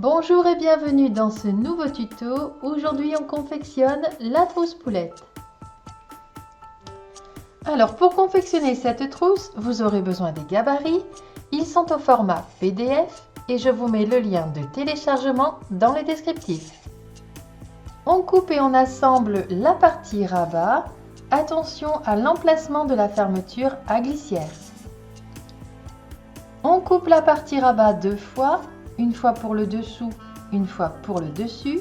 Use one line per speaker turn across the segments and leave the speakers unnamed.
Bonjour et bienvenue dans ce nouveau tuto. Aujourd'hui on confectionne la trousse poulette. Alors pour confectionner cette trousse, vous aurez besoin des gabarits. Ils sont au format PDF et je vous mets le lien de téléchargement dans le descriptif. On coupe et on assemble la partie rabat. Attention à l'emplacement de la fermeture à glissière. On coupe la partie rabat deux fois, une fois pour le dessous, une fois pour le dessus,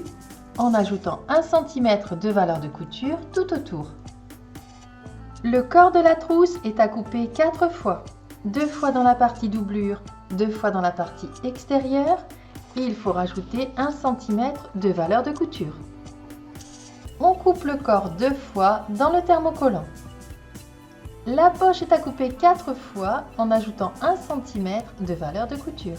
en ajoutant 1 cm de valeur de couture tout autour. Le corps de la trousse est à couper 4 fois, 2 fois dans la partie doublure, 2 fois dans la partie extérieure, et il faut rajouter 1 cm de valeur de couture. On coupe le corps 2 fois dans le thermocollant. La poche est à couper 4 fois en ajoutant 1 cm de valeur de couture.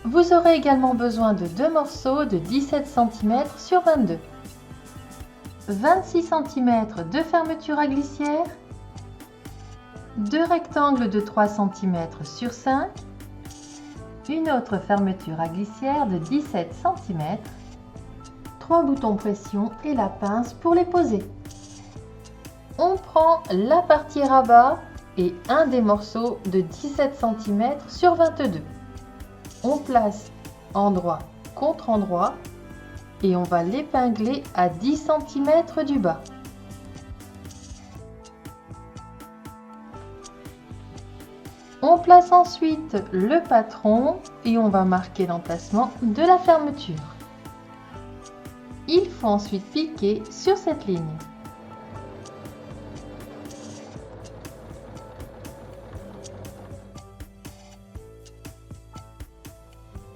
Vous aurez également besoin de 2 morceaux de 17 cm sur 22, 26 cm de fermeture à glissière, 2 rectangles de 3 cm sur 5, une autre fermeture à glissière de 17 cm, 3 boutons pression et la pince pour les poser. On prend la partie rabat et un des morceaux de 17 cm sur 22. On place endroit contre endroit et on va l'épingler à 10 cm du bas. On place ensuite le patron et on va marquer l'emplacement de la fermeture. Il faut ensuite piquer sur cette ligne.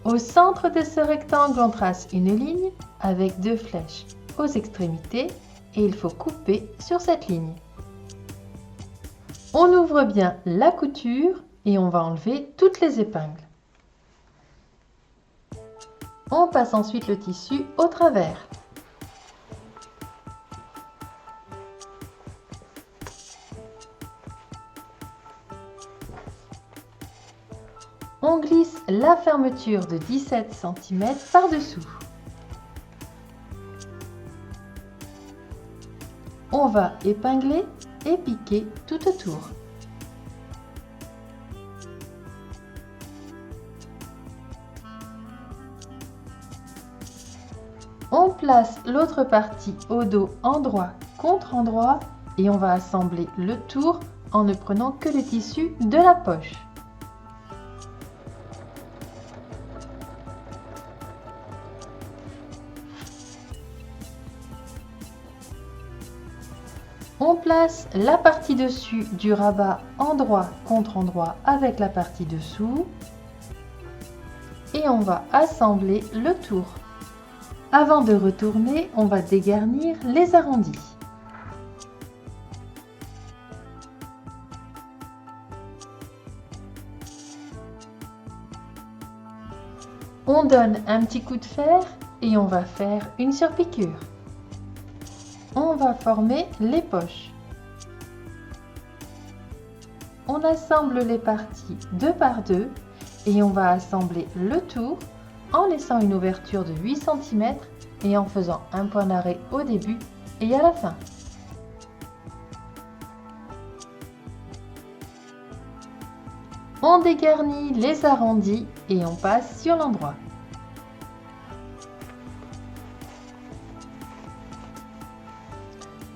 Au centre de ce rectangle, on trace une ligne avec 2 flèches aux extrémités et il faut couper sur cette ligne. On ouvre bien la couture et on va enlever toutes les épingles. On passe ensuite le tissu au travers. On glisse la fermeture de 17 cm par-dessous. On va épingler et piquer tout autour. On place l'autre partie au dos endroit contre endroit et on va assembler le tour en ne prenant que le tissu de la poche. On place la partie dessus du rabat endroit contre endroit avec la partie dessous et on va assembler le tour. Avant de retourner, on va dégarnir les arrondis. On donne un petit coup de fer et on va faire une surpiqûre. On va former les poches. On assemble les parties 2 par 2 et on va assembler le tour en laissant une ouverture de 8 cm et en faisant un point d'arrêt au début et à la fin. On dégarnit les arrondis et on passe sur l'endroit.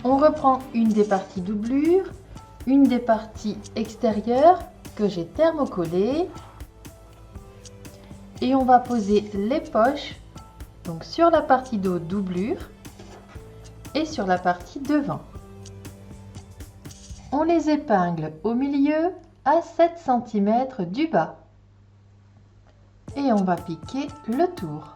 On reprend une des parties doublure, une des parties extérieures que j'ai thermocollées et on va poser les poches donc sur la partie dos doublure et sur la partie devant. On les épingle au milieu à 7 cm du bas et on va piquer le tour.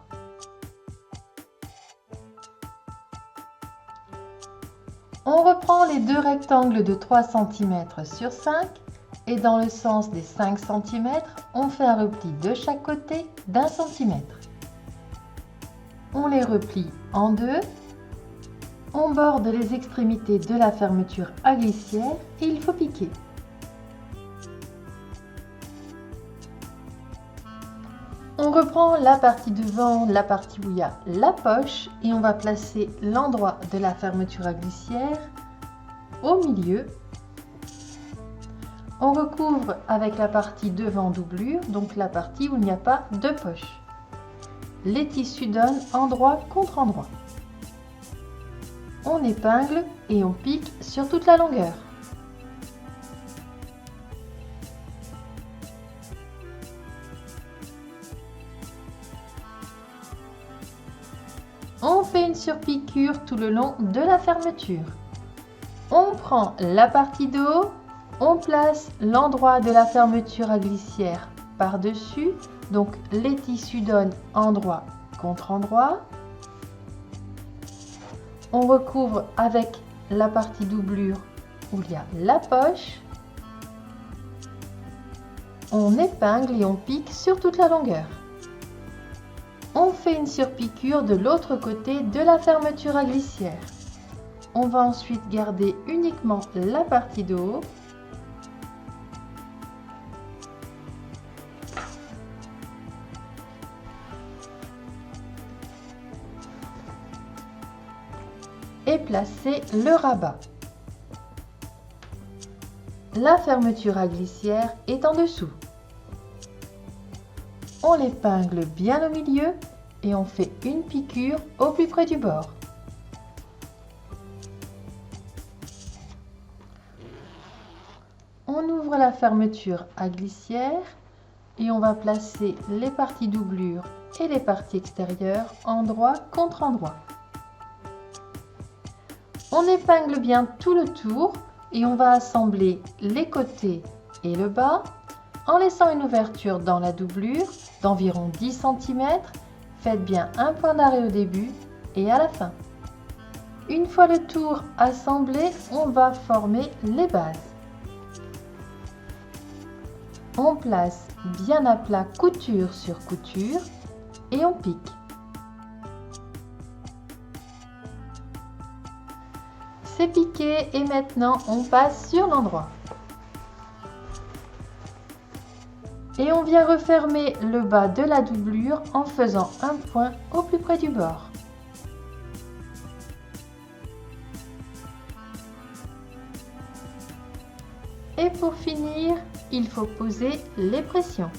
On reprend les 2 rectangles de 3 cm sur 5 et dans le sens des 5 cm, on fait un repli de chaque côté d'1 cm. On les replie en deux, on borde les extrémités de la fermeture à glissière et il faut piquer. On reprend la partie devant, la partie où il y a la poche et on va placer l'endroit de la fermeture à glissière au milieu. On recouvre avec la partie devant doublure, donc la partie où il n'y a pas de poche. Les tissus donnent endroit contre endroit. On épingle et on pique sur toute la longueur. On fait une surpiqûre tout le long de la fermeture. On prend la partie de haut, on place l'endroit de la fermeture à glissière par-dessus, donc les tissus donnent endroit contre endroit. On recouvre avec la partie doublure où il y a la poche. On épingle et on pique sur toute la longueur. On fait une surpiqûre de l'autre côté de la fermeture à glissière. On va ensuite garder uniquement la partie de haut. Et placer le rabat. La fermeture à glissière est en dessous. On l'épingle bien au milieu et on fait une piqûre au plus près du bord. On ouvre la fermeture à glissière et on va placer les parties doublure et les parties extérieures endroit contre endroit. On épingle bien tout le tour et on va assembler les côtés et le bas en laissant une ouverture dans la doublure d'environ 10 cm. Faites bien un point d'arrêt au début et à la fin. Une fois le tour assemblé, on va former les bases. On place bien à plat couture sur couture et on pique. C'est piqué et maintenant on passe sur l'endroit. Et on vient refermer le bas de la doublure en faisant un point au plus près du bord. Et pour finir, il faut poser les pressions.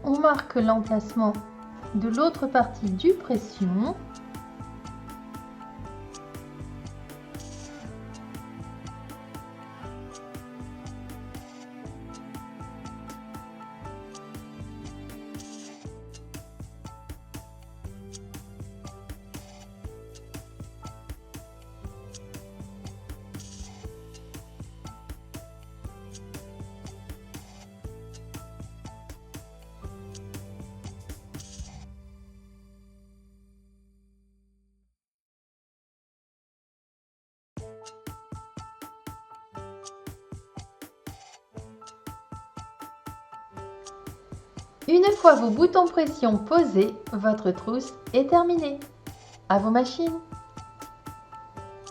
On marque l'emplacement de l'autre partie du pression. Une fois vos boutons pression posés, votre trousse est terminée. À vos machines!